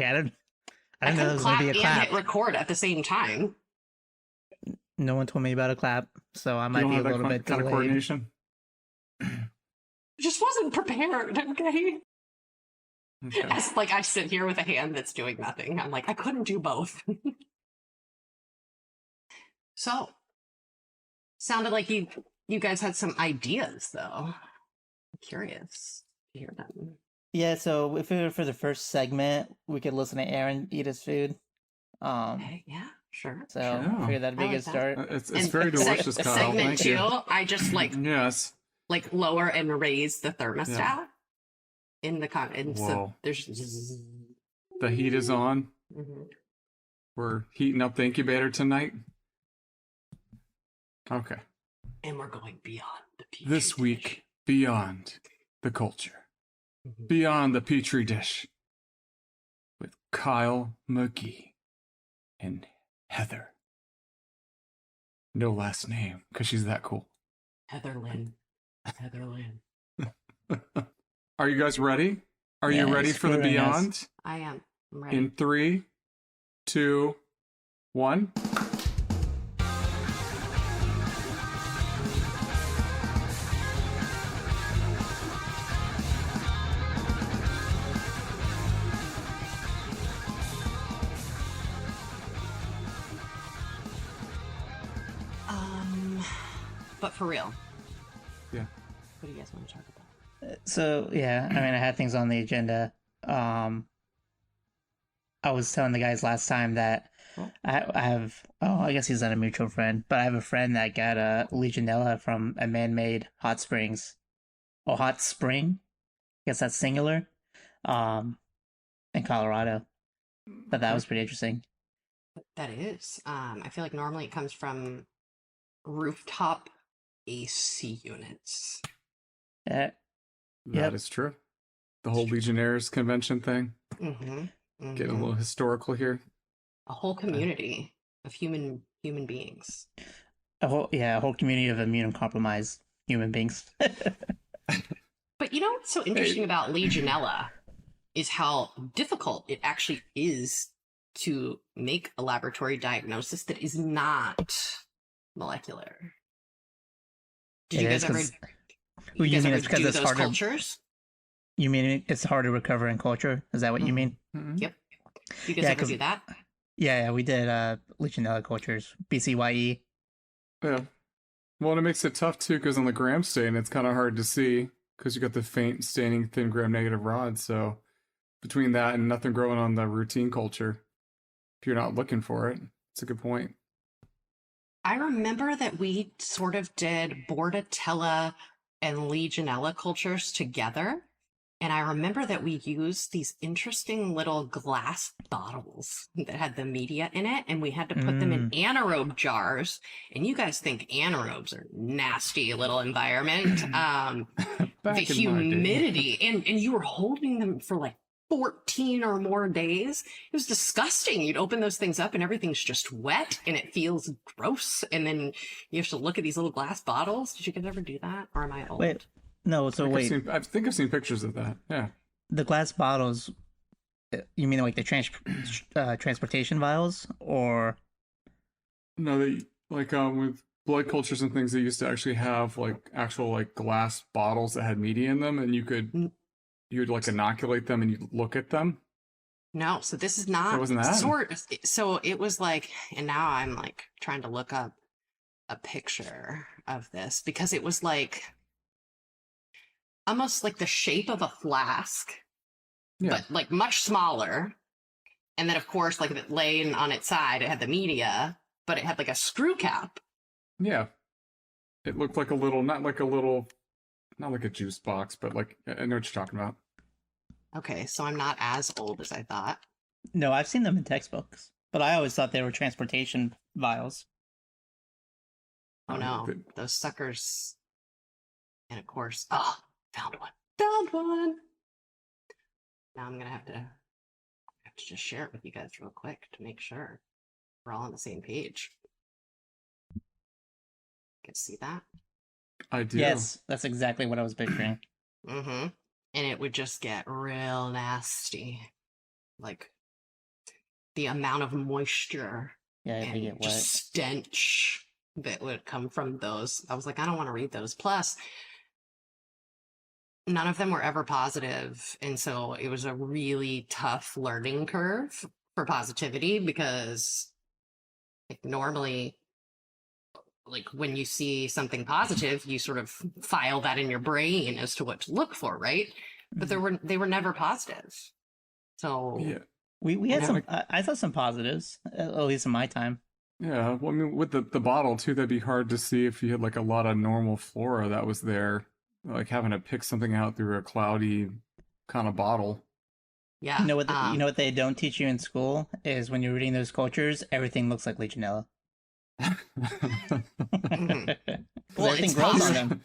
Okay, I didn't I know there couldn't was going clap to be a and clap. hit record at the same time. No one told me about a clap, so I You might don't be a have that little bit kind of delayed. coordination? Just wasn't prepared, okay? Okay. As like I sit here with a hand that's doing nothing. I'm like, I couldn't do both. So, sounded like you guys had some ideas, though. I'm curious to hear them. Yeah, so if we were for the first segment, we could listen to Aaron eat his food. Okay, yeah, sure. So sure. I figured that'd be I a like good that. start. It's very delicious, Kyle. Segment Thank you. 2, I just Yes. like lower and raise the thermostat Yeah. in the Whoa. so there's The heat is on. Mhm. We're heating up the incubator tonight. Okay. And we're going beyond the petri This dish. week, beyond the culture, Mhm. beyond the petri dish, with Kyle McGee and Heather. No last name, because she's that cool. Heather Lynn. Are you guys ready? Are you Yeah, ready for the screwing us. beyond? I am. I'm ready. In 3, 2, 1. But for real, Yeah. what do you guys want to talk about? So yeah, I mean, I had things on the agenda. I was telling the guys last time that I have. Oh, I guess he's not a mutual friend, but I have a friend that got a Legionella from a man-made hot springs, or hot spring. I guess that's singular. In Colorado. But that was pretty interesting. That is. I feel like normally it comes from rooftop AC units. That Yep. is true. The whole Legionnaires convention thing. Mm-hmm. Getting a little historical here. A whole community of human beings. A whole community of immunocompromised human beings. But you know what's so interesting about Legionella is how difficult it actually is to make a laboratory diagnosis that is not molecular. Did you guys ever? Well, you mean it's because do it's those harder? cultures? You mean it's hard to recover in culture? Is that what you mean? Mm-hmm. Yep. Do you guys Yeah, ever 'cause- do that? Yeah, we did Legionella cultures, BCYE. Yeah. Well, and it makes it tough too, because on the gram stain, it's kind of hard to see because you got the faint staining thin gram negative rod. So between that and nothing growing on the routine culture, if you're not looking for it, it's a good point. I remember that we sort of did Bordetella and Legionella cultures together. And I remember that we used these interesting little glass bottles that had the media in it, and we had to put them in anaerobe jars. And you guys think anaerobes are nasty little environment. The Back in my day. humidity, and you were holding them for like 14 or more days. It was disgusting. You'd open those things up and everything's just wet and it feels gross. And then you have to look at these little glass bottles. Did you guys ever do that? Or am I old? Wait, no. So wait, I think I've seen pictures of that. Yeah. the glass bottles. You mean like the transportation vials, or? No, they like with blood cultures and things, they used to actually have like actual like glass bottles that had media in them, and you'd like inoculate them and you'd look at them. No, so this is not That wasn't that? So it was like, and now I'm like trying to look up a picture of this because it was like almost like the shape of a flask, Yeah. but like much smaller. And then of course, like if it laying on its side, it had the media, but it had like a screw cap. Yeah. It looked like not like a juice box, but like, I know what you're talking about. Okay, so I'm not as old as I thought. No, I've seen them in textbooks, but I always thought they were transportation vials. Oh no, Good. those suckers. And of course, oh, found one. Now I'm gonna have to just share it with you guys real quick to make sure we're all on the same page. Can you see that? I do. Yes, that's exactly what I was picturing. Mm-hmm. And it would just get real nasty. Like the amount of moisture Yeah, they and get just wet. stench that would come from those. I was like, I don't want to read those. Plus, none of them were ever positive, and so it was a really tough learning curve for positivity because like normally like when you see something positive you sort of file that in your brain as to what to look for, right? But they were never positive. So Yeah. We had never- some. I saw some positives, at least in my time. Yeah, well, I mean, with the bottle too, that'd be hard to see if you had like a lot of normal flora that was there, like having to pick something out through a cloudy kind of bottle. yeah. You know what? You know what they don't teach you in school is when you're reading those cultures, everything looks like Legionella. Mhm. 'Cause Well, everything it's grows on possible. them.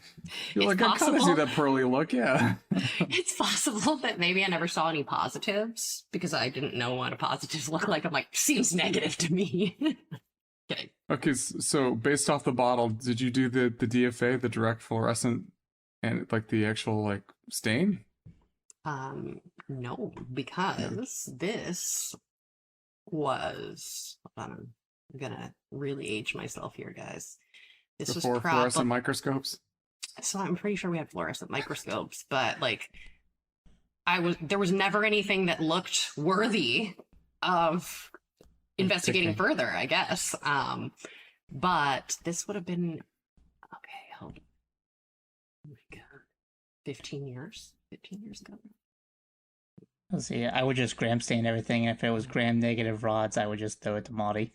You're It's like, I kind of see possible. that pearly look, yeah. It's possible that maybe I never saw any positives because I didn't know what a positives look like. I'm like, seems negative to me. Okay. Okay, so based off the bottle, did you do the DFA, the direct fluorescent, and like the actual like stain? No, because this was, hold on, I'm gonna really age myself here, guys. This Before was fluorescent microscopes? so I'm pretty sure we had fluorescent microscopes, but like there was never anything that looked worthy of investigating Picking. further, I guess. But this would have been okay, hold on. Oh my god. 15 years? 15 years ago. Let's see. I would just gram stain everything. And if it was gram negative rods, I would just throw it to MALDI.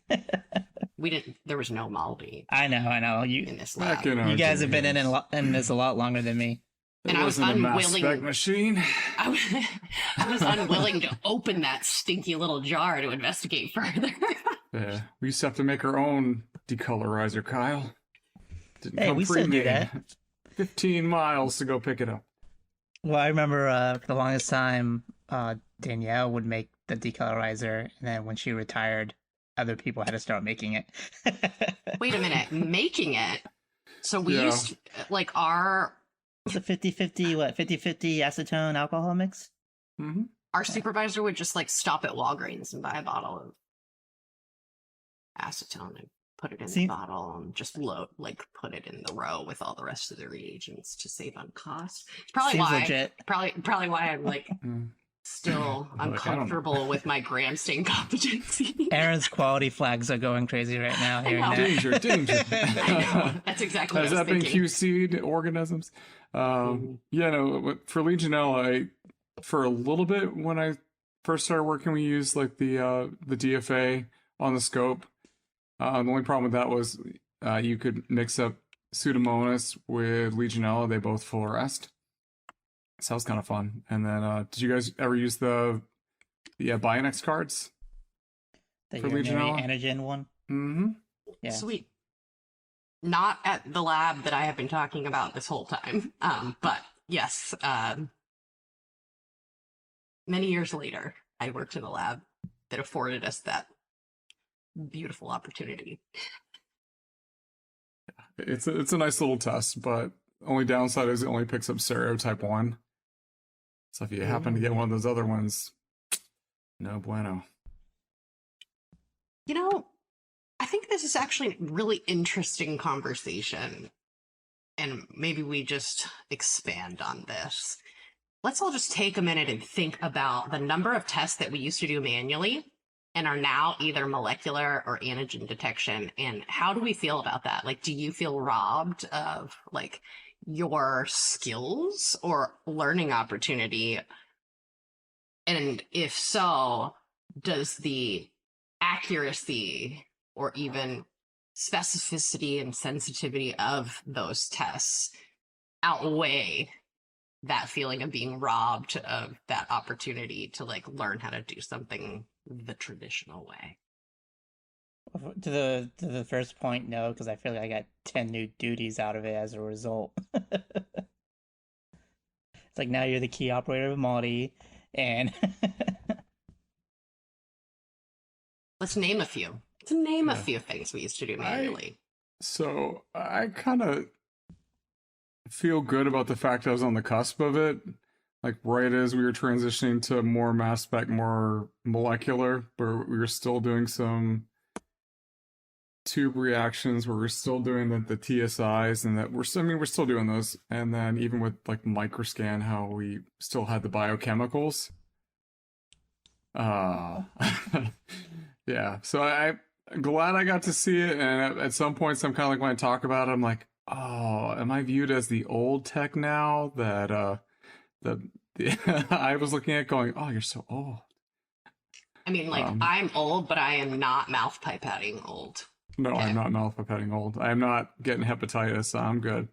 There was no MALDI I know. in You this lab. Back in our you guys have been days. in this a lot longer than me. And It I was wasn't a mass unwilling- spec machine. I was unwilling to open that stinky little jar to investigate further. Yeah, we used to have to make our own decolorizer, Kyle. Didn't Hey, come we still do pre-made. that. 15 miles to go pick it up. Well, I remember for the longest time, Danielle would make the decolorizer, and then when she retired, other people had to start making it. Wait a minute, making it? So we Yeah. used, like, our It's a 50-50, what, 50-50 acetone alcohol mix? Mm-hmm. supervisor would just, like, stop at Walgreens and buy a bottle of acetone and put it in the bottle and just put it in the row with all the rest of the reagents to save on cost. It's probably Seems why legit. probably why I'm like still Like, I don't know. uncomfortable with my gram stain competency. Aaron's quality flags are going crazy right now. Hearing know. that. Danger, danger. I know. That's exactly Has what I that was been thinking. QC'd organisms? Yeah, no, for Legionella, for a little bit when I first started working, we used like the DFA on the scope. The only problem with that was you could mix up Pseudomonas with Legionella. They both fluoresced. So that was kind of fun. And then, did you guys ever use the Bionex cards? The For urinary Legionella? antigen one. Mm-hmm. Yeah. Sweet. Not at the lab that I have been talking about this whole time. But yes, many years later, I worked in a lab that afforded us that beautiful opportunity. It's a nice little test, but only downside is it only picks up stereotype 1. So if you happen to get one of those other ones, no bueno. You know, I think this is actually a really interesting conversation, and maybe we just expand on this. Let's all just take a minute and think about the number of tests that we used to do manually and are now either molecular or antigen detection, and how do we feel about that? Like, do you feel robbed of like your skills or learning opportunity? And if so, does the accuracy or even specificity and sensitivity of those tests outweigh that feeling of being robbed of that opportunity to like learn how to do something the traditional way? To the first point, no, because I feel like I got 10 new duties out of it as a result. It's like now you're the key operator of MALDI, and Let's name a few. Let's name a few things we used to do manually. So I kind of feel good about the fact I was on the cusp of it, Like right as we were transitioning to more mass spec, more molecular, but we were still doing some tube reactions where we're still doing the TSIs, and that we're still doing those. And then even with like microscan, how we still had the biochemicals. Uh yeah. So I'm glad I got to see it, and at some points I'm kind of like, when I talk about it, I'm like, oh, am I viewed as the old tech now that the I was looking at going, oh, you're so old. I mean, like, I'm old, but I am not mouth pipetting old. No, Okay. I'm not mouth pipetting old. I'm not getting hepatitis, so I'm good.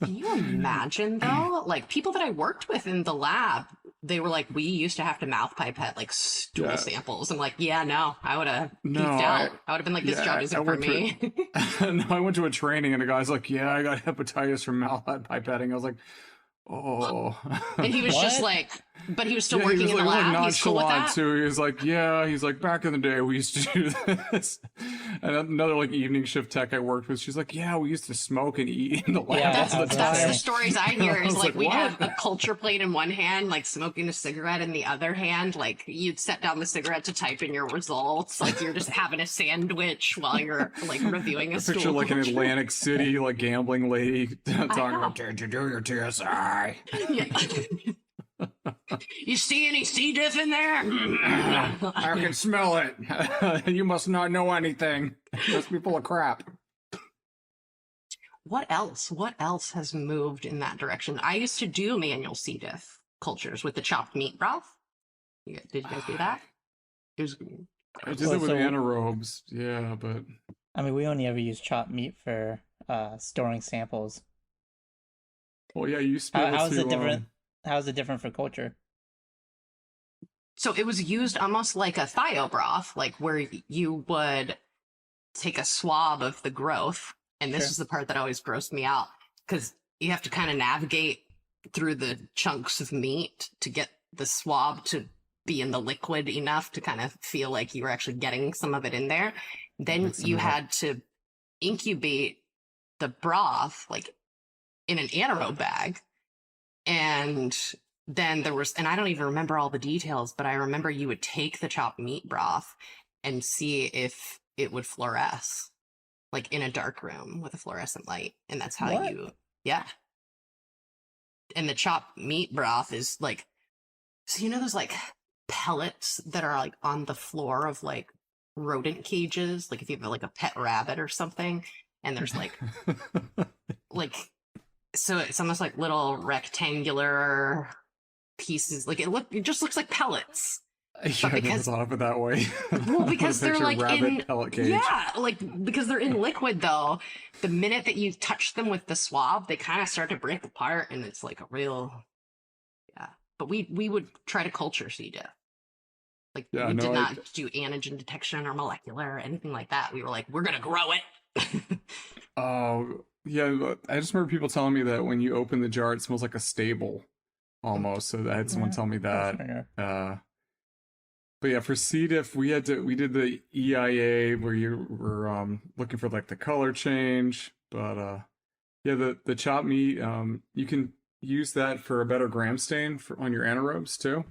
Can you imagine though? Like people that I worked with in the lab, they were like, we used to have to mouth pipette like stool samples. I'm like, yeah, no, I would have peeked out. I would have been like, this job isn't for me. No, I went to a training and the guy's like, yeah, I got hepatitis from mouth pipetting. I was like, oh. And he was just like, but he was still working in the lab. Like he's cool with that. Too. He was like, yeah, he's like, back in the day we used to do this. And another like evening shift tech I worked with, she's like, yeah, we used to smoke and eat in the lab. Yeah, all the That's time. the stories I hear. Is like, we what? have a culture plate in one hand, like smoking a cigarette in the other hand. Like you'd set down the cigarette to type in your results. Like you're just having a sandwich while you're like reviewing a stool. Picture like an culture. Atlantic City like gambling lady talking about, did you do your TSI? Yeah. You see any C. diff in there? I can smell it. You must not know anything. You must be full of crap. What else? What else has moved in that direction? I used to do manual C. diff cultures with the chopped meat broth. Did you guys do that? It was. I did it with anaerobes, yeah, but I mean, we only ever use chopped meat for storing samples. well, yeah, you used to be able How is to, it different? How is it different for culture? So it was used almost like a thio broth, like where you would take a swab of the growth. And this Sure. is the part that always grossed me out because you have to kind of navigate through the chunks of meat to get the swab to be in the liquid enough to kind of feel like you were actually getting some of it in there. Then you had to incubate the broth like in an anaerobe bag. And then there was, and I don't even remember all the details, but I remember you would take the chopped meat broth and see if it would fluoresce, like in a dark room with a fluorescent light. And that's how What? yeah. And the chopped meat broth is like, so you know those like pellets that are like on the floor of like rodent cages, like if you have like a pet rabbit or something, and there's like, so it's almost like little rectangular pieces. Like it just looks like pellets. I never thought of it that way. Well, because they're like in pellet cage. yeah, like because they're in liquid though. The minute that you touch them with the swab, they kind of start to break apart, and it's like a real yeah. But we would try to culture C. diff. Like we did not do antigen detection or molecular or anything like that. We were like, we're gonna grow it. Oh, yeah. I just remember people telling me that when you open the jar, it smells like a stable almost. So I had someone tell me that. But yeah, for C. diff, we did the EIA where you were looking for like the color change. But yeah, the chopped meat, you can use that for a better gram stain on your anaerobes too.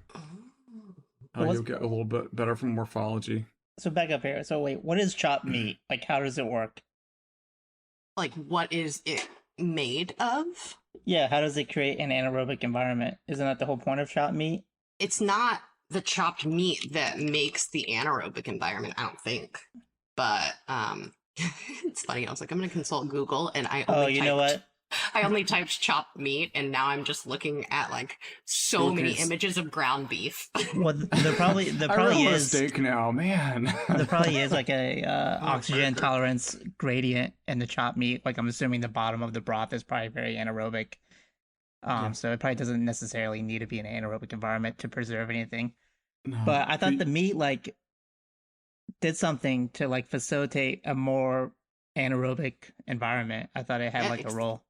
You'll get a little bit better from morphology. So back up here. So wait, what is chopped meat? Like, how does it work? Like, what is it made of? Yeah, how does it create an anaerobic environment? Isn't that the whole point of chopped meat? It's not the chopped meat that makes the anaerobic environment, I don't think. But it's funny. I was like, I'm going to consult Google, and you know what? I only typed chopped meat, and now I'm just looking at like so many images of ground beef. Well, there probably I is a steak now, man. There probably is like a oxygen tolerance gradient in the chopped meat. Like I'm assuming the bottom of the broth is probably very anaerobic. So it probably doesn't necessarily need to be an anaerobic environment to preserve anything. No, but I thought the meat like did something to like facilitate a more anaerobic environment. I thought it had like a role.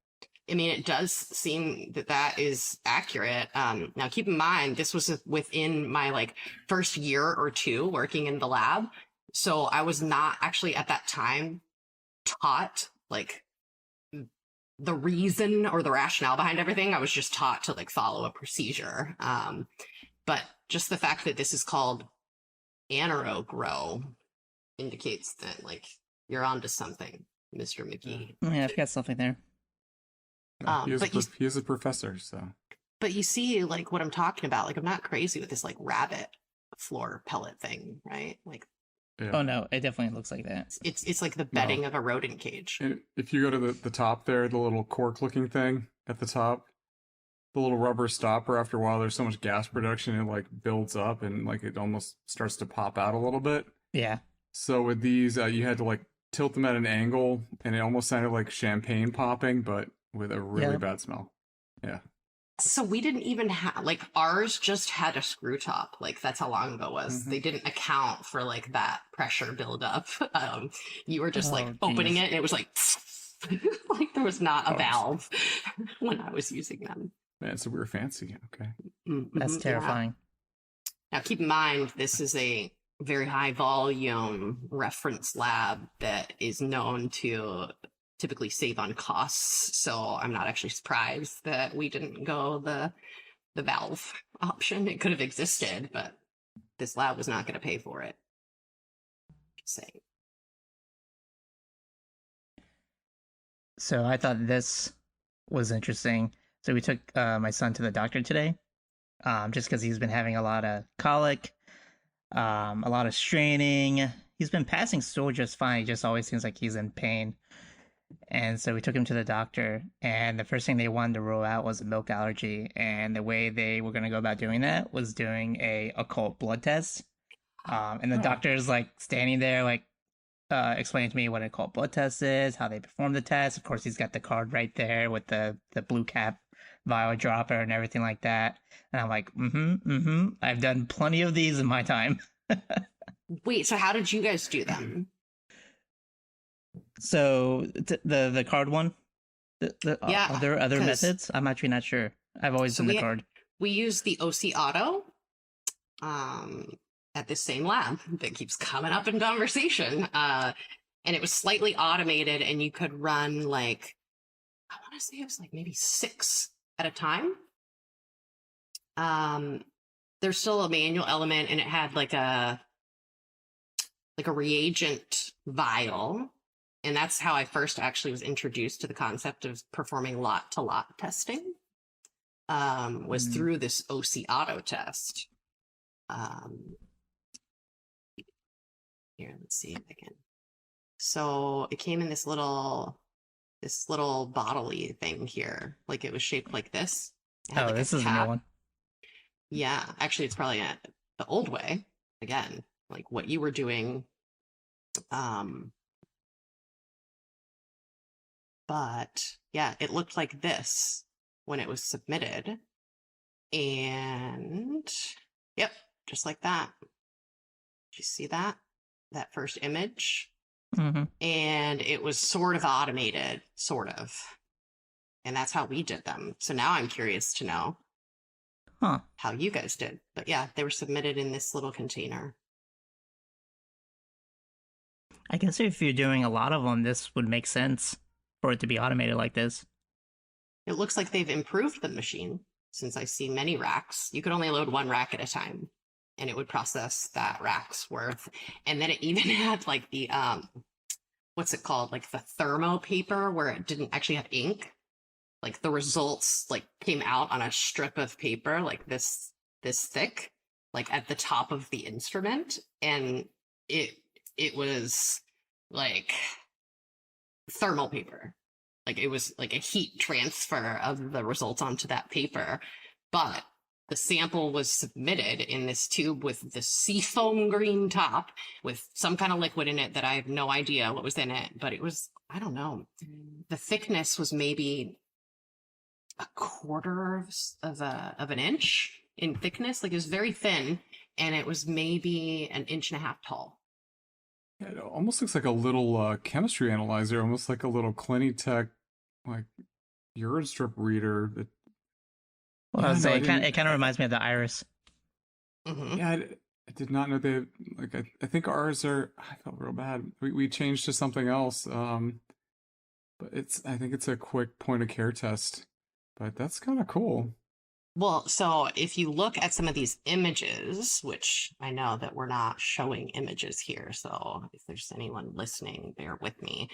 I mean, it does seem that is accurate. Now, keep in mind, this was within my like first year or two working in the lab. So I was not actually at that time taught like the reason or the rationale behind everything. I was just taught to like follow a procedure. But just the fact that this is called inaugural indicates that like you're onto something, Mr. McGee. Yeah, I've got something there. He is a professor, so. But you see, like what I'm talking about. Like I'm not crazy with this like rabbit floor pellet thing, right? Like, Yeah. Oh no, it definitely looks like that. it's like the bedding of a rodent cage. And if you go to the top there, the little cork-looking thing at the top, the little rubber stopper, after a while, there's so much gas production, it like builds up and like it almost starts to pop out a little bit. Yeah. So with these, you had to like tilt them at an angle, and it almost sounded like champagne popping, but with a really bad smell. Yeah. So we didn't even have like ours just had a screw top. Like that's how long ago it was. Mm-hmm. They didn't account for like that pressure buildup. You were just like geez. opening it and it was like like there was not a valve when I was using them. Man, so we were fancy. Okay. That's terrifying. Now keep in mind this is a very high volume reference lab that is known to typically save on costs, so I'm not actually surprised that we didn't go the valve option. It could have existed, but this lab was not going to pay for it. Just saying. So I thought this was interesting. So we took my son to the doctor today, just because he's been having a lot of colic, a lot of straining. He's been passing stool just fine. He just always seems like he's in pain. And so we took him to the doctor, and the first thing they wanted to rule out was a milk allergy. And the way they were going to go about doing that was doing a occult blood test. And the doctor is like standing there, like explaining to me what an occult blood test is, how they perform the test. Of course, he's got the card right there with the blue cap vial dropper and everything like that. And I'm like, I've done plenty of these in my time. Wait, so how did you guys do them? So the card one, Yeah, are there other 'cause- methods? I'm actually not sure. I've always done the card. We use the OC Auto at this same lab that keeps coming up in conversation. And it was slightly automated, and you could run like, I want to say it was like maybe 6 at a time. There's still a manual element, and it had like a reagent vial. And that's how I first actually was introduced to the concept of performing lot-to-lot testing, was through this OC Auto test. Here, let's see if I can. So it came in this little bottle-y thing here. Like it was shaped like this. Oh, this is a new one. Yeah, actually, it's probably the old way. Again, like what you were doing. But yeah, it looked like this when it was submitted. And yep, just like that. Did you see that? That first image? Mm-hmm. And it was sort of automated, sort of. And that's how we did them. So now I'm curious to know how you guys did. But yeah, they were submitted in this little container. I guess if you're doing a lot of them, this would make sense for it to be automated like this. It looks like they've improved the machine since I see many racks. You could only load 1 rack at a time, and it would process that rack's worth. And then it even had like the, what's it called? Like the thermo paper where it didn't actually have ink. Like the results like came out on a strip of paper like this thick, like at the top of the instrument. And it was like thermal paper. Like it was like a heat transfer of the results onto that paper. But the sample was submitted in this tube with the seafoam green top with some kind of liquid in it that I have no idea what was in it. But it was, I don't know. The thickness was maybe a quarter of an inch in thickness. Like it was very thin, and it was maybe 1.5 inches tall. Yeah, it almost looks like a little chemistry analyzer, almost like a little Clinitech, like urine strip reader. That, Well, I was saying, it kind of reminds me of the iris. Mm-hmm. Yeah, I did not know they like. I think ours are. I felt real bad. We changed to something else. But I think it's a quick point of care test. But that's kind of cool. Well, so if you look at some of these images, which I know that we're not showing images here, so if there's anyone listening, bear with me.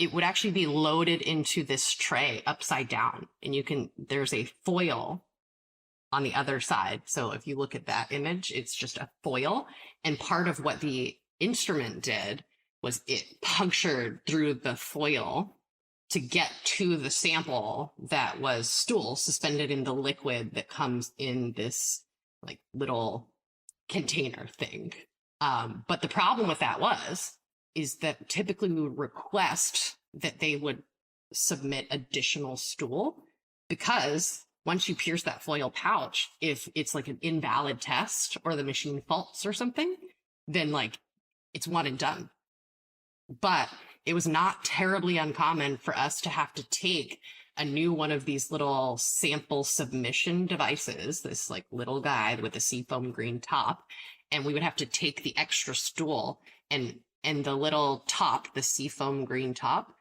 It would actually be loaded into this tray upside down, and there's a foil on the other side. So if you look at that image, it's just a foil. And part of what the instrument did was it punctured through the foil to get to the sample that was stool suspended in the liquid that comes in this like little container thing. But the problem with that is that typically we would request that they would submit additional stool, because once you pierce that foil pouch, if it's like an invalid test or the machine faults or something, then like it's one and done. But it was not terribly uncommon for us to have to take a new one of these little sample submission devices, this like little guy with a seafoam green top, and we would have to take the extra stool, and the little top, the seafoam green top,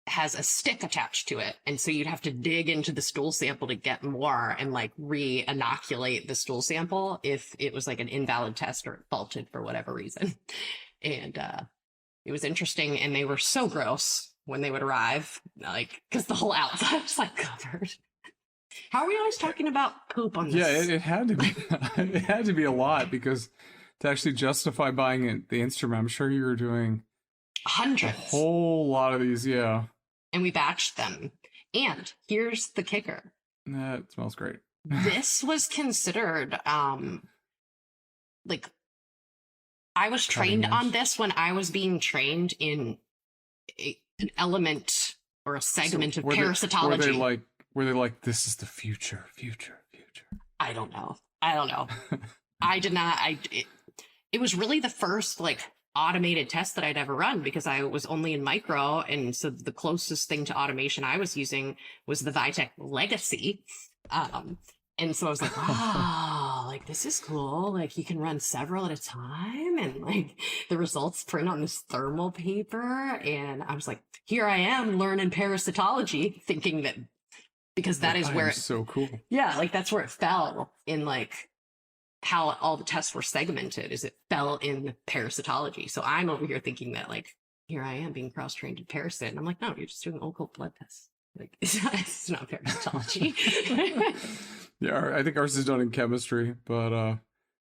has a stick attached to it. And so you'd have to dig into the stool sample to get more and like re-inoculate the stool sample if it was like an invalid test or it faulted for whatever reason. And it was interesting, and they were so gross when they would arrive, like, because the whole outside was like covered. How are we always talking about poop on this? Yeah, it had to be. It had to be a lot, because to actually justify buying the instrument, I'm sure you were doing hundreds, a whole lot of these. Yeah, and we batched them. And here's the kicker: that smells great. This was considered like, I was trained on this when I was being trained in an element or a segment of parasitology. Were they like, this is the future? I don't know. I did not. It was really the first like automated test that I'd ever run, because I was only in micro, and so the closest thing to automation I was using was the Vitek Legacy. And so I was like, wow, like this is cool. Like you can run several at a time, and like the results print on this thermal paper. And I was like, here I am learning parasitology, thinking that because that is where it's so cool. Yeah, like that's where it fell in like how all the tests were segmented, is it fell in parasitology. So I'm over here thinking that like, here I am being cross-trained in parasite. And I'm like, no, you're just doing occult blood tests. Like it's not parasitology. Yeah, I think ours is done in chemistry, but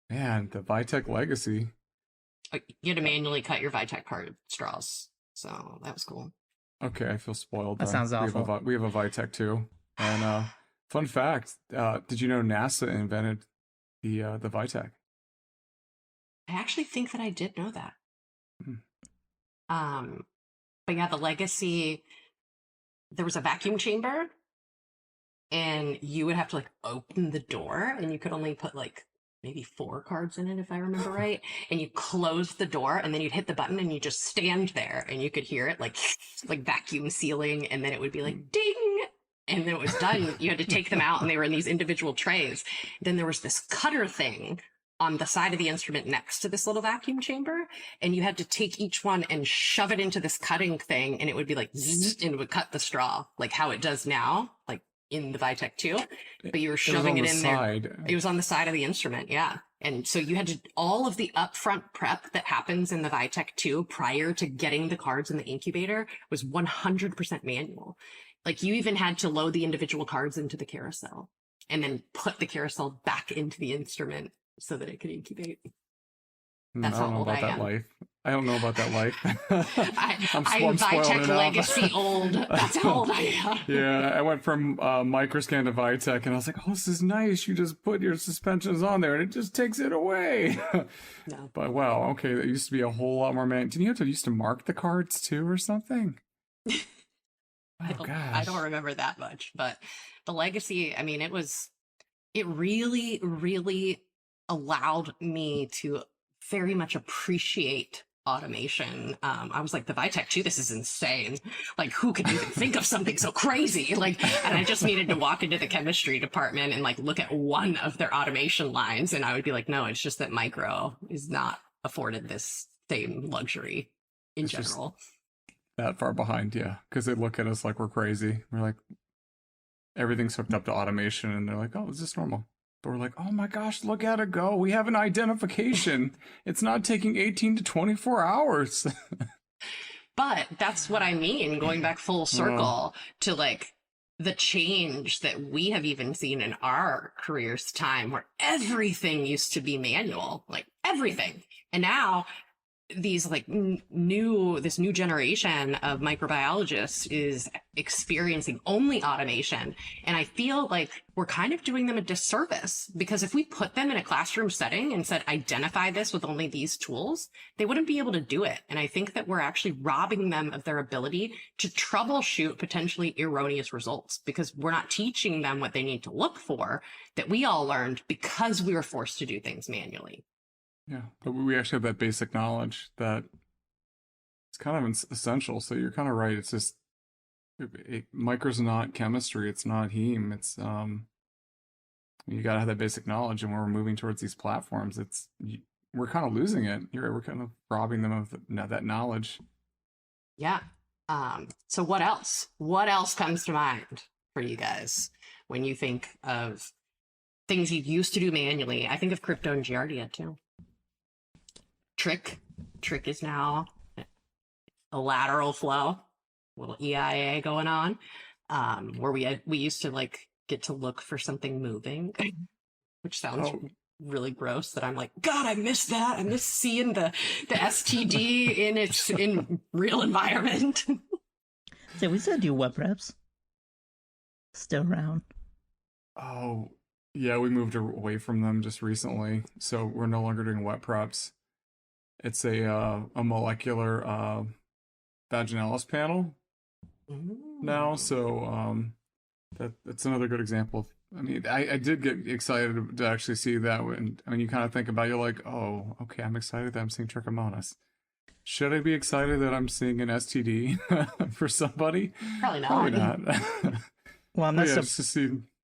man, the Vitek Legacy. You had to manually cut your Vitek card straws, so that was cool. Okay, I feel spoiled. That sounds awful. We have a Vitek too. And fun fact, did you know NASA invented the Vitek? I actually think that I did know that. Hmm. But yeah, the Legacy, there was a vacuum chamber, and you would have to like open the door, and you could only put like maybe 4 cards in it, if I remember right. And you close the door, and then you'd hit the button, and you just stand there, and you could hear it like vacuum sealing, and then it would be like ding, and then it was done. You had to take them out, and they were in these individual trays. Then there was this cutter thing on the side of the instrument next to this little vacuum chamber, and you had to take each one and shove it into this cutting thing, and it would be like zzz, and it would cut the straw like how it does now, like in the Vitek 2, but you were shoving it in there. It was on the side of the instrument, yeah. And so you had to, all of the upfront prep that happens in the Vitek 2 prior to getting the cards in the incubator was 100% manual. Like you even had to load the individual cards into the carousel and then put the carousel back into the instrument so that it could incubate. That's how old I am. Life. I don't know about that life. I'm Vitek Legacy old. That's how old I am. Yeah, I went from Microscan to Vitek, and I was like, oh, this is nice. You just put your suspensions on there, and it just takes it away. No. But wow, okay, that used to be a whole lot more man. Didn't you have to used to mark the cards too or something? I don't remember that much, but the Legacy, I mean, it really, really allowed me to very much appreciate automation. I was like, the Vitek 2, this is insane. Like, who could even think of something so crazy? Like, and I just needed to walk into the chemistry department and like look at one of their automation lines, and I would be like, no, it's just that micro is not afforded this same luxury in general. that far behind, yeah, because they look at us like we're crazy. We're like, everything's hooked up to automation, and they're like, oh, is this normal? But we're like, oh my gosh, look at it go. We have an identification. It's not taking 18 to 24 hours. But that's what I mean, going back full circle to like the change that we have even seen in our careers time, where everything used to be manual, like everything. And now these like this new generation of microbiologists is experiencing only automation, and I feel like we're kind of doing them a disservice, because if we put them in a classroom setting and said identify this with only these tools, they wouldn't be able to do it. And I think that we're actually robbing them of their ability to troubleshoot potentially erroneous results, because we're not teaching them what they need to look for that we all learned because we were forced to do things manually. Yeah, but we actually have that basic knowledge that it's kind of essential. So you're kind of right. It's just micro's not chemistry. It's not heme. It's you got to have that basic knowledge. And when we're moving towards these platforms, we're kind of losing it. We're kind of robbing them of that knowledge. Yeah. So what else? What else comes to mind for you guys when you think of things you used to do manually? I think of crypto and Giardia too. Trick is now a lateral flow, a little EIA going on, where we used to like get to look for something moving, which sounds really gross. That I'm like, God, I miss that. I miss seeing the STD in real environment. So we still do web reps. Still around. Oh, yeah, we moved away from them just recently, so we're no longer doing wet preps. It's a molecular vaginalis panel now, so that's another good example. I mean, I did get excited to actually see that. When I mean, you kind of think about it, you're like, oh, okay, I'm excited that I'm seeing trichomonas. Should I be excited that I'm seeing an STD for somebody? Probably not. Probably not. Well, I'm not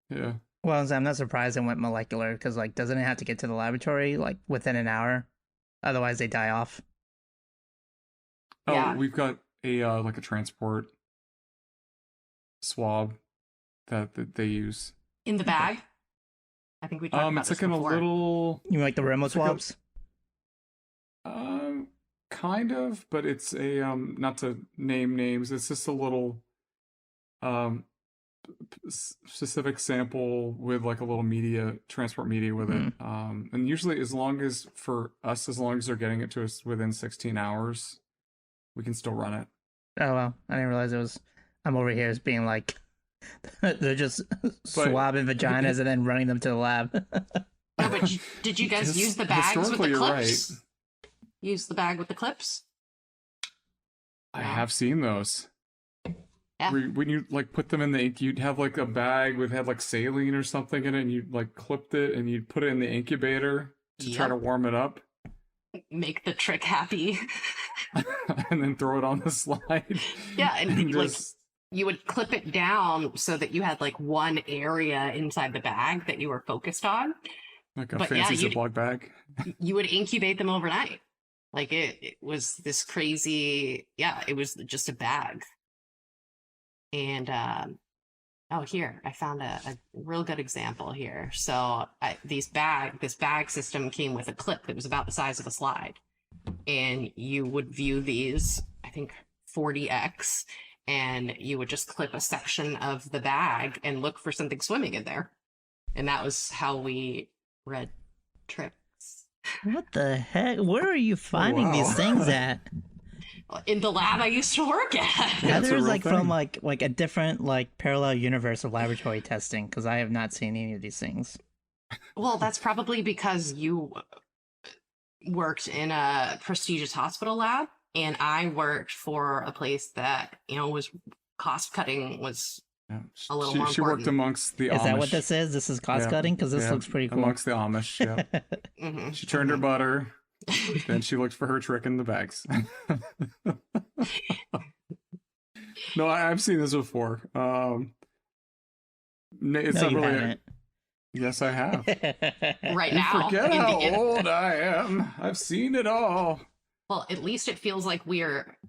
yeah. Well, I'm not surprised it went molecular, because like, doesn't it have to get to the laboratory like within an hour? Otherwise, they die off. Oh, yeah. We've got a like a transport swab that they use In the bag. I think we talked about it's this like in before. a little. You mean like the remote swabs? Kind of, but it's a not to name names. It's just a little specific sample with like a little transport media with it. And usually, as long as they're getting it to us within 16 hours, we can still run it. Oh well, I didn't realize it was. I'm over here as being like, they're just swabbing vaginas and then running them to the lab. No, but did you guys use the bags with the clips? Right. Use the bag with the clips? I have seen those. Yeah. When you like put them in the ink, you'd have like a bag with had like saline or something in it, and you'd like clipped it and you'd put it in the incubator to try to warm it up. Make the trick happy. And then throw it on the slide. Yeah, and like you would clip it down so that you had like one area inside the bag that you were focused on. Like a fancy Ziploc bag. You would incubate them overnight. Like it was this crazy, it was just a bag. And here I found a real good example here. So this bag system came with a clip that was about the size of a slide, and you would view these, I think 40x, and you would just clip a section of the bag and look for something swimming in there, and that was how we read tricks. What the heck? Where are you finding these things at? In the lab I used to work at. Yeah, there's like thing. From like a different like parallel universe of laboratory testing, because I have not seen any of these things. Well, that's probably because you worked in a prestigious hospital lab, and I worked for a place that was cost cutting was a little more important. She worked amongst the Amish. Is that what this is? This is cost cutting? Because this looks pretty cool. Amongst the Amish, yeah. She turned her butter. Then she looked for her trick in the bags. No, I've seen this before. It's not really. Haven't. Yes, I have. Right now. Forget how old I am. I've seen it all. Well, at least it feels like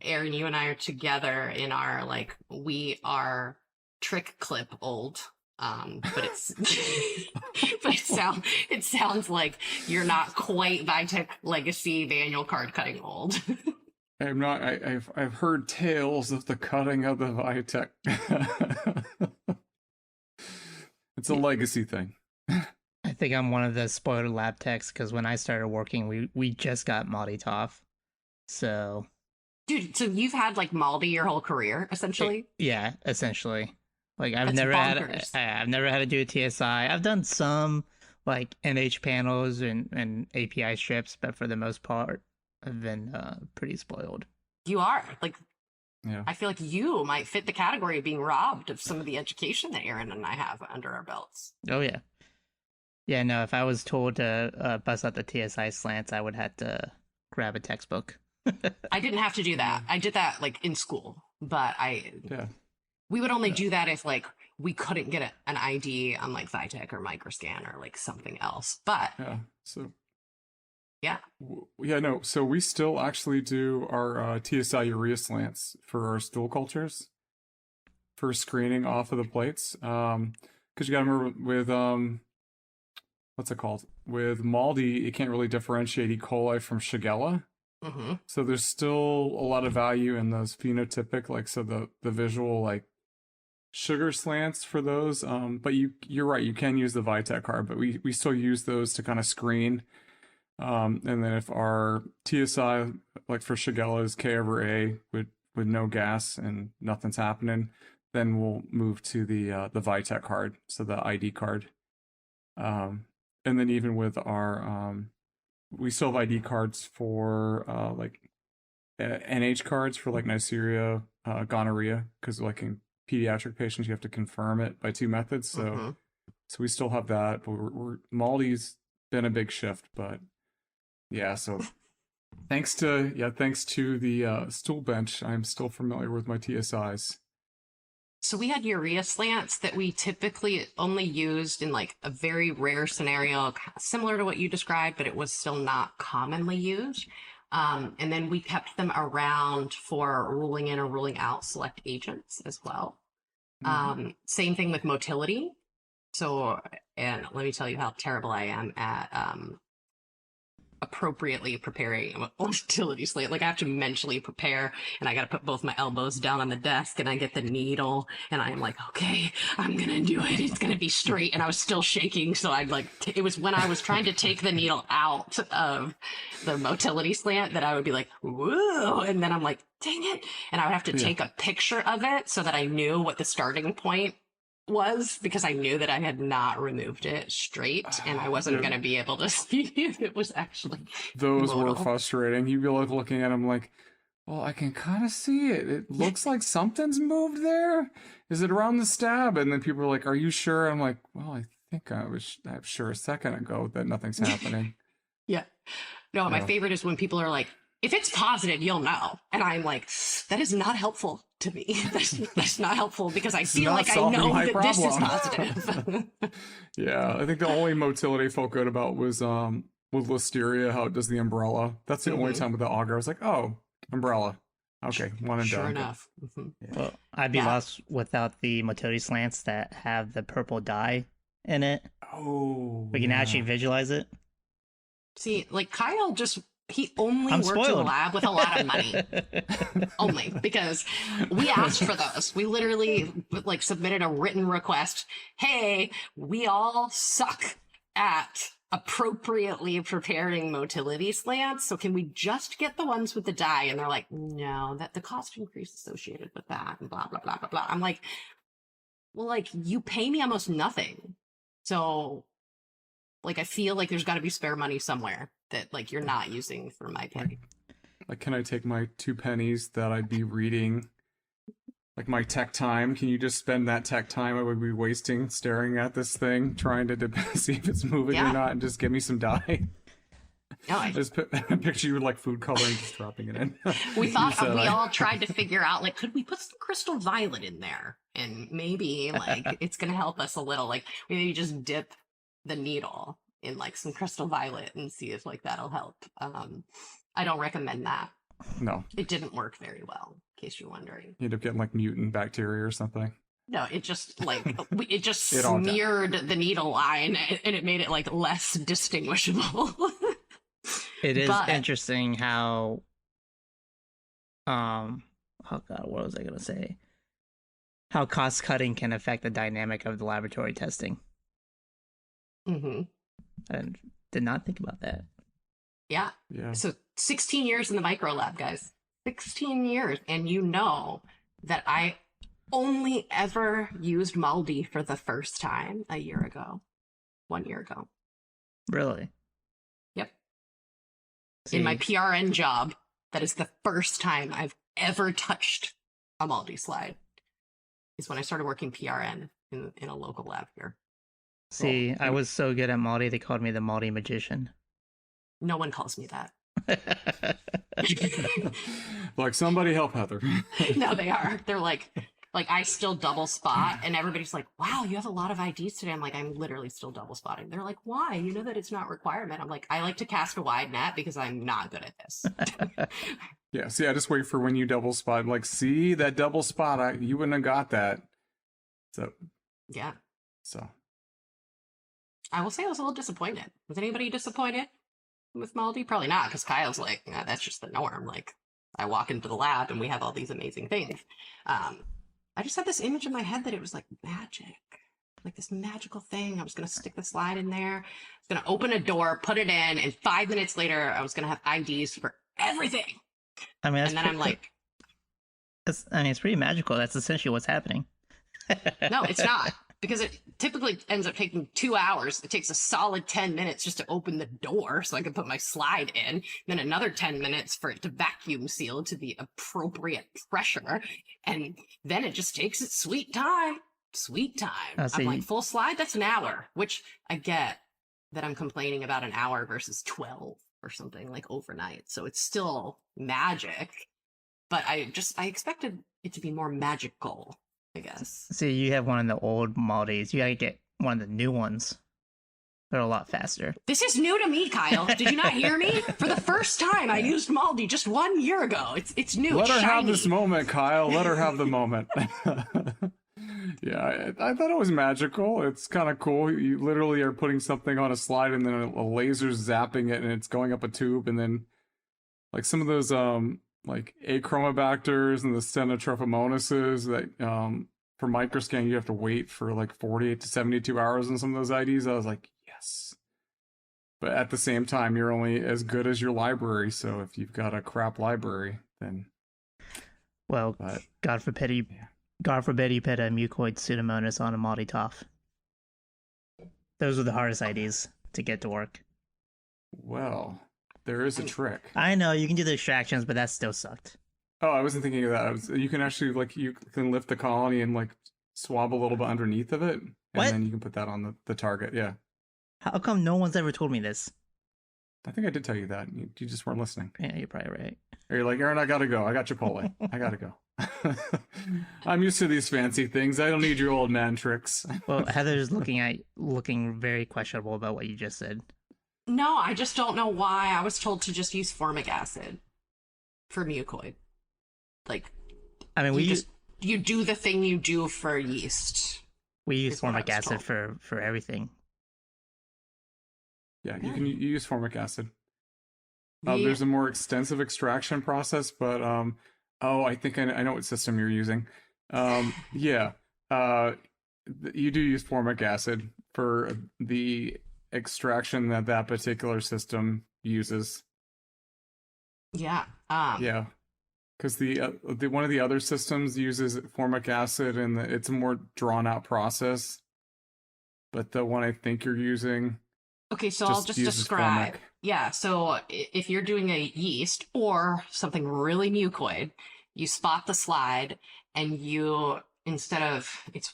Aaron, you and I are together in our, like, we are trick clip old. But it's, but it sounds like you're not quite Vitek legacy manual card cutting old. I'm not. I've heard tales of the cutting of the Vitek. It's a legacy thing. I think I'm one of the spoiled lab techs because when I started working, we just got MALDI-TOF. So, dude, so you've had like MALDI your whole career, essentially? Yeah, essentially. Like I've That's never bonkers. I've never had to do a TSI. I've done some like NH panels and API strips, but for the most part, I've been pretty spoiled. You are like, Yeah. I feel like you might fit the category of being robbed of some of the education that Aaron and I have under our belts. Oh yeah, yeah. No, if I was told to bust out the TSI slants, I would have to grab a textbook. I didn't have to do that. I did that like in school, but Yeah. we would only do that if like we couldn't get an ID on like Vitek or Microscan or like something else. But Yeah. So. yeah. Yeah. No. So we still actually do our TSI urea slants for our stool cultures for screening off of the plates. Because you got to remember with what's it called? With MALDI, it can't really differentiate E. coli from Shigella. Mm-hmm. So there's still a lot of value in those phenotypic, like so the visual like sugar slants for those. But you're right, you can use the Vitek card, but we still use those to kind of screen. And then if our TSI like for Shigella is K/A with no gas and nothing's happening, then we'll move to the Vitek card, so the ID card. And then even with our we still have ID cards for like NH cards for like Neisseria, gonorrhea, because like in pediatric patients you have to confirm it by 2 methods. So so we still have that, but MALDI's been a big shift, but yeah. So thanks to the stool bench, I'm still familiar with my TSIs. So we had urea slants that we typically only used in like a very rare scenario, similar to what you described, but it was still not commonly used. And then we kept them around for ruling in or ruling out select agents as well. Same thing with motility. So, and let me tell you how terrible I am at appropriately preparing a motility slant. Like I have to mentally prepare, and I got to put both my elbows down on the desk, and I get the needle, and I'm like, okay, I'm gonna do it. It's gonna be straight. And I was still shaking, so I'd like. It was when I was trying to take the needle out of the motility slant that I would be like, whoa, and then I'm like, dang it, and I would have to take a picture of it so that I knew what the starting point was, because I knew that I had not removed it straight, and I wasn't going to be able to see if it was actually those modal. were frustrating. You'd be like looking at them like, well, I can kind of see it. It looks like something's moved there. Is it around the stab? And then people are like, are you sure? I'm like, well, I think I'm sure a second ago that nothing's happening. Yeah. No, my favorite is when people are like, if it's positive, you'll know. And I'm like, that is not helpful to me. That's not helpful, because I feel like I know that this is positive. Yeah, I think the only motility I felt good about was with Listeria, how it does the umbrella. That's the only time with the auger I was like, oh, umbrella. Okay, one and sure done. enough. Yeah. Well, I'd be lost without the motility slants that have the purple dye in it. Oh, We can actually visualize it. See, like Kyle he only I'm worked in spoiled. a lab with a lot of money. Only because we asked for those. We literally like submitted a written request. Hey, we all suck at appropriately preparing motility slants. So can we just get the ones with the dye? And they're like, no, that the cost increase associated with that and blah, blah, blah, blah, blah. I'm like, well, like you pay me almost nothing. So like, I feel like there's got to be spare money somewhere that like you're not using for my pay. Like, can I take my 2 pennies that I'd be reading, like my tech time? Can you just spend that tech time I would be wasting staring at this thing, trying to see if it's moving or not, and just give me some dye? No, I just picture you with like food coloring, just dropping it in. We thought we all tried to figure out like, could we put some crystal violet in there, and maybe like it's gonna help us a little. Like maybe just dip the needle in like some crystal violet and see if like that'll help. I don't recommend that. No. It didn't work very well, in case you're wondering. You end up getting like mutant bacteria or something. No, it just it just It all died. smeared the needle line, and it made it like less distinguishable. It is But- interesting how, oh god, what was I gonna say? How cost cutting can affect the dynamic of the laboratory testing. hmm I did not think about that. Yeah. Yeah. So 16 years in the micro lab, guys. 16 years, and you know that I only ever used MALDI for the first time a year ago. 1 year ago. Really? Yep. See, In my PRN job, that is the first time I've ever touched a MALDI slide. Is when I started working PRN in a local lab here. see, I was so good at Maldi, they called me the Maldi magician. No one calls me that. Like, somebody help Heather. No, they are. They're like I still double spot, and everybody's like, "Wow, you have a lot of IDs today." I'm like, "I'm literally still double spotting." They're like, "Why? You know that it's not a requirement." I'm like, "I like to cast a wide net because I'm not good at this." Yeah, see, I just wait for when you double spot. I'm like, see, that double spot, you wouldn't have got that. Yeah, So I will say I was a little disappointed. Was anybody disappointed with MALDI? Probably not, because Kyle's like, "Nah, that's just the norm." Like, I walk into the lab and we have all these amazing things. I just had this image in my head that it was like magic, like this magical thing. I was going to stick the slide in there, I was going to open a door, put it in, and 5 minutes later, I was going to have IDs for everything. I mean, And then I'm like, it's pretty magical. That's essentially what's happening. no, it's not. Because it typically ends up taking 2 hours. It takes a solid 10 minutes just to open the door so I can put my slide in. Then another 10 minutes for it to vacuum seal to the appropriate pressure. And then it just takes its sweet time. Sweet time. Oh, so I'm like, full slide, that's an hour. Which I get that I'm complaining about an hour versus 12 or something like overnight. So it's still magic. But I expected it to be more magical, I guess. See, you have one of the old Maldis. You gotta get one of the new ones. They're a lot faster. This is new to me, Kyle. Did you not hear me? For the first time, I used MALDI just 1 year ago. It's new. let it's her have shiny. this moment, Kyle. Let her have the moment. Yeah, I thought it was magical. It's kind of cool. You literally are putting something on a slide and then a laser's zapping it and it's going up a tube, and then like some of those like achromobacters and the stenotrophomonases that for microscan you have to wait for like 48 to 72 hours on some of those IDs. I was like, yes. But at the same time, you're only as good as your library, so if you've got a crap library, then Well, God forbid you put a mucoid pseudomonas on a MALDI-TOF. Those are the hardest IDs to get to work. well, there is a trick. I know you can do the extractions, but that still sucked. Oh, I wasn't thinking of that. You can actually you can lift the colony and like swab a little bit underneath of it, and What? then you can put that on the target. Yeah, How come no one's ever told me this? I think I did tell you that. You just weren't listening. Yeah, you're probably right. Or you're like, Aaron, I gotta go. I got Chipotle. I gotta go. I'm used to these fancy things. I don't need your old man tricks. Well, Heather's looking very questionable about what you just said. No, I just don't know why I was told to just use formic acid for mucoid. Like, I mean, you do the thing you do for yeast. we use is what I formic was acid told. for everything. Yeah, you can use formic acid. Yeah. There's a more extensive extraction process, but I think I know what system you're using. Yeah, you do use formic acid for the extraction that particular system uses. Yeah. Yeah, because the one of the other systems uses formic acid, and it's a more drawn out process. But the one I think you're using. Okay, so I'll just uses describe. formic. Yeah, so if you're doing a yeast or something really mucoid, you spot the slide and you, instead of, it's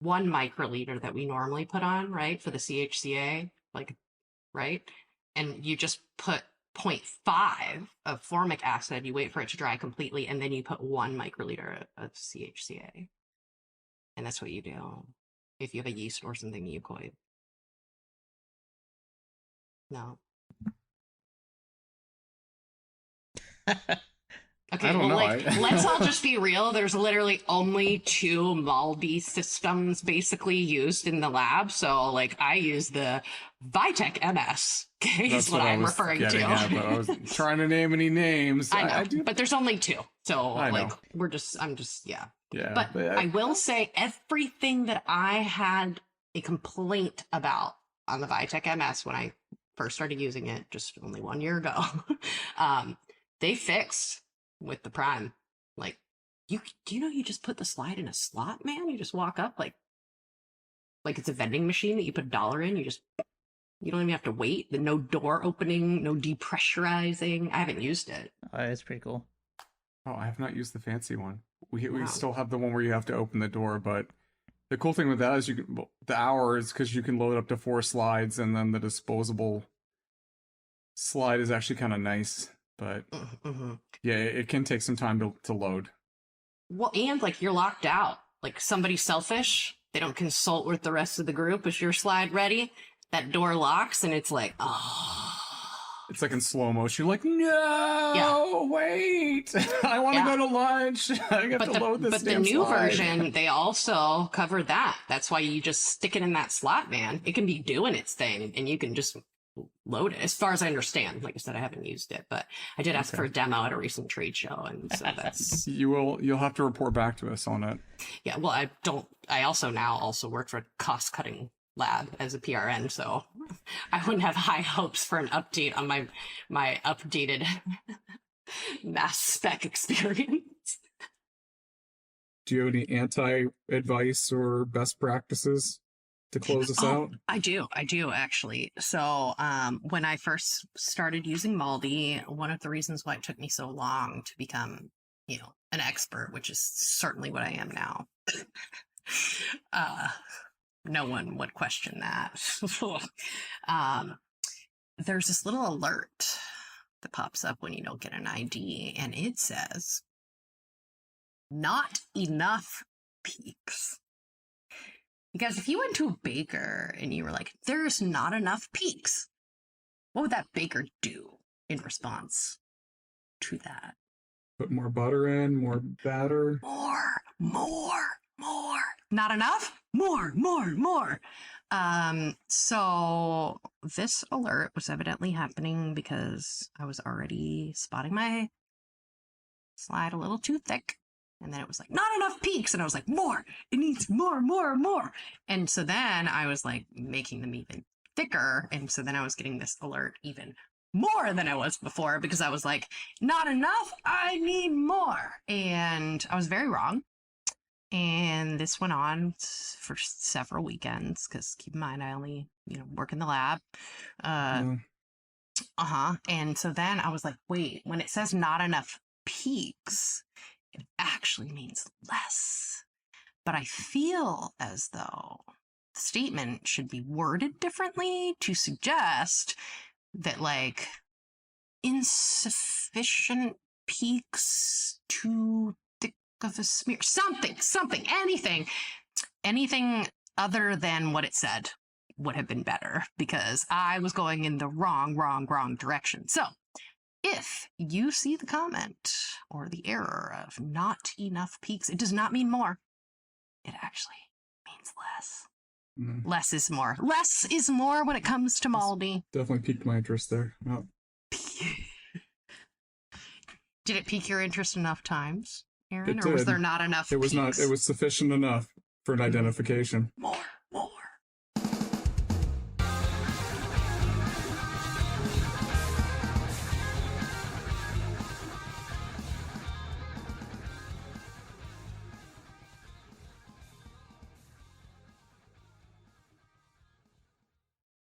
1 microliter that we normally put on, right, for the CHCA, like, right? And you just put 0.5 of formic acid, you wait for it to dry completely, and then you put 1 microliter of CHCA. And that's what you do if you have a yeast or something mucoid. No. Okay, I don't well, know. like, let's all just be real. There's literally only 2 MALDI systems basically used in the lab. So, like, I use the Vitek MS. Okay, That's is what I I'm was referring getting to. at, but I was trying to name any names. I know, I do. but there's only 2. So, I know. like, yeah. Yeah, But I will say everything that I had a complaint about on the Vitek MS when I first started using it, just only 1 year ago, they fixed with the Prime. Like, do you know you just put the slide in a slot, man? You just walk up like it's a vending machine that you put $1 in. You don't even have to wait. No door opening, no depressurizing. I haven't used it. It's pretty cool. Oh, I have not used the fancy one. We Wow. still have the one where you have to open the door, but the cool thing with that is the hour is because you can load up to 4 slides, and then the disposable slide is actually kind of nice. But yeah, it can take some time to load. Well, and like you're locked out. Like somebody's selfish. They don't consult with the rest of the group. Is your slide ready? That door locks, and it's like, oh. It's like in slow motion. You're like, no, wait. I want to go to lunch. I have to load this. But the new version, they also covered that. That's why you just stick it in that slot, man. It can be doing its thing, and you can just load it. As far as I understand, like I said, I haven't used it, but I did ask for a demo at a recent trade show, and so that's you'll have to report back to us on it. Yeah, well, I also work for a cost-cutting lab as a PRN, so I wouldn't have high hopes for an update on my updated mass spec experience. Do you have any anti-advice or best practices to close us out? I do actually. So when I first started using MALDI, one of the reasons why it took me so long to become, an expert, which is certainly what I am now. No one would question that. There's this little alert that pops up when you don't get an ID, and it says, not enough peaks. Because if you went to a baker and you were like, there's not enough peaks, what would that baker do in response to that? Put more butter in, more batter. More. Not enough? More. So this alert was evidently happening because I was already spotting my slide a little too thick. And then it was like, not enough peaks. And I was like, more. It needs more. And so then I was like making them even thicker. And so then I was getting this alert even more than I was before because I was like, not enough. I need more. And I was very wrong. And this went on for several weekends because keep in mind, I only, work in the lab. And so then I was like, wait, when it says not enough peaks, it actually means less. But I feel as though the statement should be worded differently to suggest that, like, insufficient peaks, too thick of a smear, something, anything other than what it said would have been better because I was going in the wrong direction. So if you see the comment or the error of not enough peaks, it does not mean more. It actually means less. Less is more. Less is more when it comes to MALDI. Definitely piqued my interest there. Oh. Did it pique your interest enough times, Aaron? Or was there not enough It was peaks? not. It was sufficient enough for an identification. More.